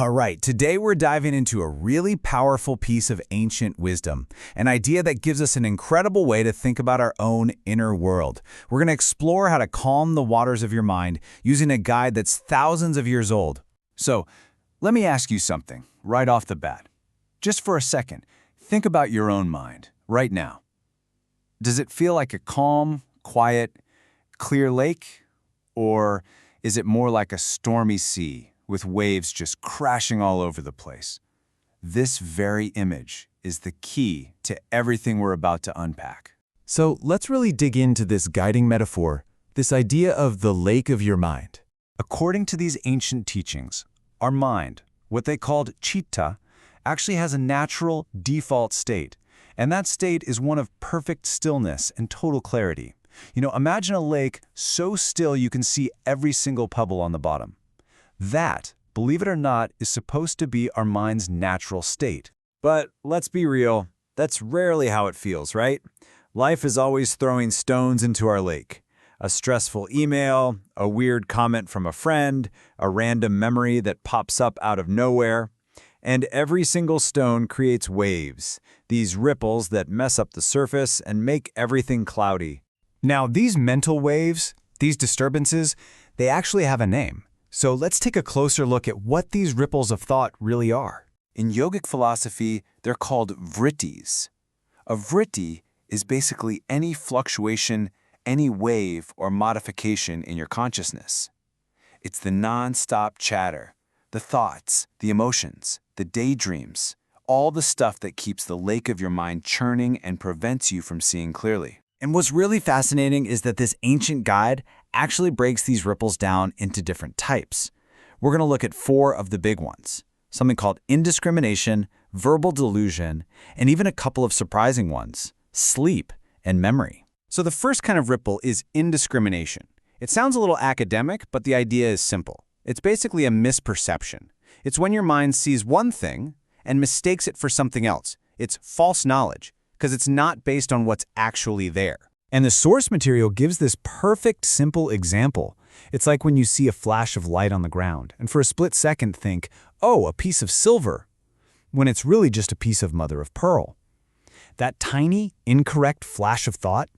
All right, today we're diving into a really powerful piece of ancient wisdom, an idea that gives us an incredible way to think about our own inner world. We're going to explore how to calm the waters of your mind using a guide that's thousands of years old. So, let me ask you something right off the bat. Just for a second, think about your own mind right now. Does it feel like a calm, quiet, clear lake? Or is it more like a stormy sea with waves just crashing all over the place? This very image is the key to everything we're about to unpack. So let's really dig into this guiding metaphor, this idea of the lake of your mind. According to these ancient teachings, our mind, what they called citta, actually has a natural default state, and that state is one of perfect stillness and total clarity. Imagine a lake so still you can see every single pebble on the bottom. That, believe it or not, is supposed to be our mind's natural state. But let's be real, that's rarely how it feels, right? Life is always throwing stones into our lake. A stressful email, a weird comment from a friend, a random memory that pops up out of nowhere. And every single stone creates waves, these ripples that mess up the surface and make everything cloudy. Now, these mental waves, these disturbances, they actually have a name. So let's take a closer look at what these ripples of thought really are. In yogic philosophy, they're called Vrttis. A Vrtti is basically any fluctuation, any wave or modification in your consciousness. It's the non-stop chatter, the thoughts, the emotions, the daydreams, all the stuff that keeps the lake of your mind churning and prevents you from seeing clearly. And what's really fascinating is that this ancient guide actually breaks these ripples down into different types. We're going to look at 4 of the big ones, something called indiscrimination, verbal delusion, and even a couple of surprising ones, sleep and memory. So the first kind of ripple is indiscrimination. It sounds a little academic, but the idea is simple. It's basically a misperception. It's when your mind sees one thing and mistakes it for something else. It's false knowledge, because it's not based on what's actually there. And the source material gives this perfect, simple example. It's like when you see a flash of light on the ground, and for a split second think, oh, a piece of silver, when it's really just a piece of mother of pearl. That tiny, incorrect flash of thought,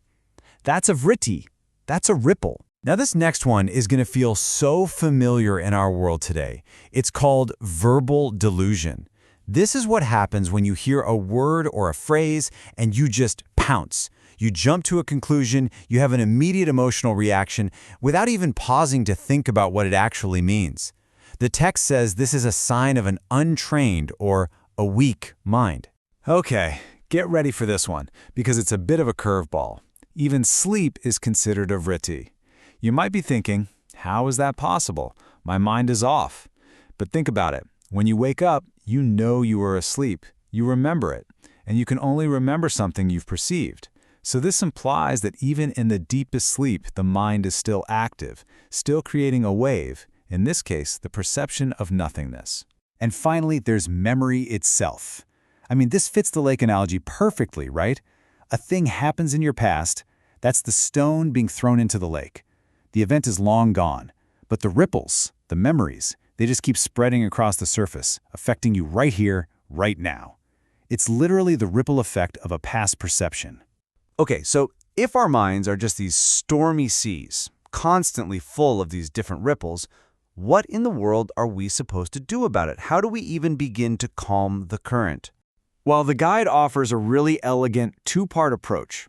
that's a Vrtti, that's a ripple. Now this next one is going to feel so familiar in our world today. It's called verbal delusion. This is what happens when you hear a word or a phrase and you just pounce. You jump to a conclusion, you have an immediate emotional reaction without even pausing to think about what it actually means. The text says this is a sign of an untrained or a weak mind. Okay, get ready for this one, because it's a bit of a curveball. Even sleep is considered a Vrtti. You might be thinking, how is that possible? My mind is off. But think about it. When you wake up, you know you were asleep. You remember it, and you can only remember something you've perceived. So this implies that even in the deepest sleep, the mind is still active, still creating a wave, in this case, the perception of nothingness. And finally, there's memory itself. I mean, this fits the lake analogy perfectly, right? A thing happens in your past, that's the stone being thrown into the lake. The event is long gone, but the ripples, the memories, they just keep spreading across the surface, affecting you right here, right now. It's literally the ripple effect of a past perception. Okay, so if our minds are just these stormy seas, constantly full of these different ripples, what in the world are we supposed to do about it? How do we even begin to calm the current? Well, the guide offers a really elegant 2-part approach.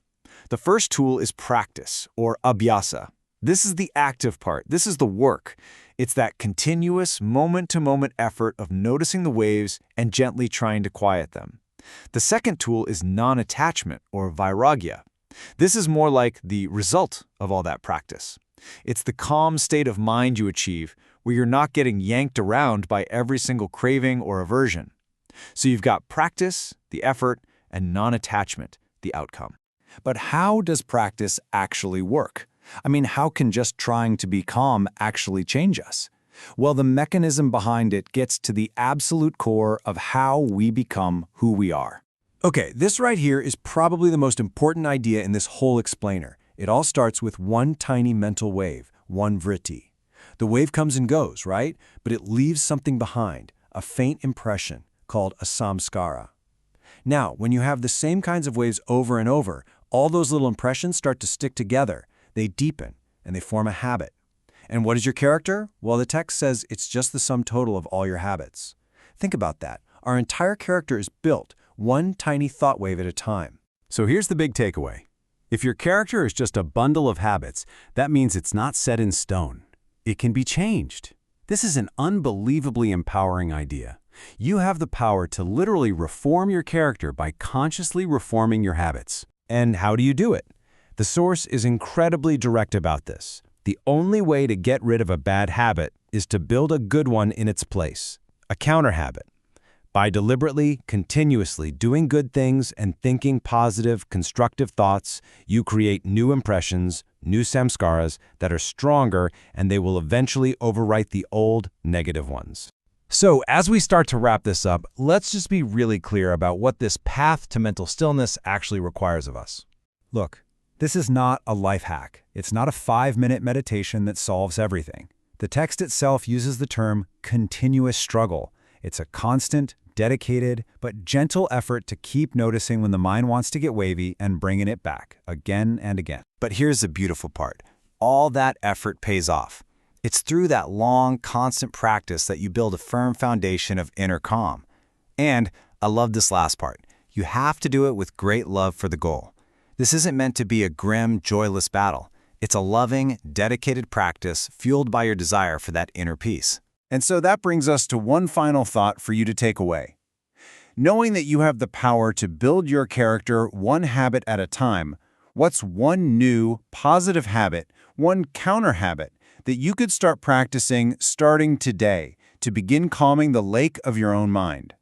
The first tool is practice, or abhyasa. This is the active part. This is the work. It's that continuous, moment-to-moment effort of noticing the waves and gently trying to quiet them. The second tool is non-attachment, or vairagya. This is more like the result of all that practice. It's the calm state of mind you achieve, where you're not getting yanked around by every single craving or aversion. So you've got practice, the effort, and non-attachment, the outcome. But how does practice actually work? I mean, how can just trying to be calm actually change us? Well, the mechanism behind it gets to the absolute core of how we become who we are. Okay, this right here is probably the most important idea in this whole explainer. It all starts with one tiny mental wave, one Vrtti. The wave comes and goes, right? But it leaves something behind, a faint impression called a samskara. Now, when you have the same kinds of waves over and over, all those little impressions start to stick together. They deepen, and they form a habit. And what is your character? Well, the text says it's just the sum total of all your habits. Think about that. Our entire character is built one tiny thought wave at a time. So here's the big takeaway. If your character is just a bundle of habits, that means it's not set in stone. It can be changed. This is an unbelievably empowering idea. You have the power to literally reform your character by consciously reforming your habits. And how do you do it? The source is incredibly direct about this. The only way to get rid of a bad habit is to build a good one in its place, a counter habit. By deliberately, continuously doing good things and thinking positive, constructive thoughts, you create new impressions, new samskaras that are stronger, and they will eventually overwrite the old, negative ones. So, as we start to wrap this up, let's just be really clear about what this path to mental stillness actually requires of us. Look, this is not a life hack. It's not a 5-minute meditation that solves everything. The text itself uses the term continuous struggle. It's a constant, dedicated, but gentle effort to keep noticing when the mind wants to get wavy and bringing it back again and again. But here's the beautiful part. All that effort pays off. It's through that long, constant practice that you build a firm foundation of inner calm. And I love this last part. You have to do it with great love for the goal. This isn't meant to be a grim, joyless battle. It's a loving, dedicated practice fueled by your desire for that inner peace. And so that brings us to one final thought for you to take away. Knowing that you have the power to build your character one habit at a time, what's one new, positive habit, one counter habit that you could start practicing starting today to begin calming the lake of your own mind?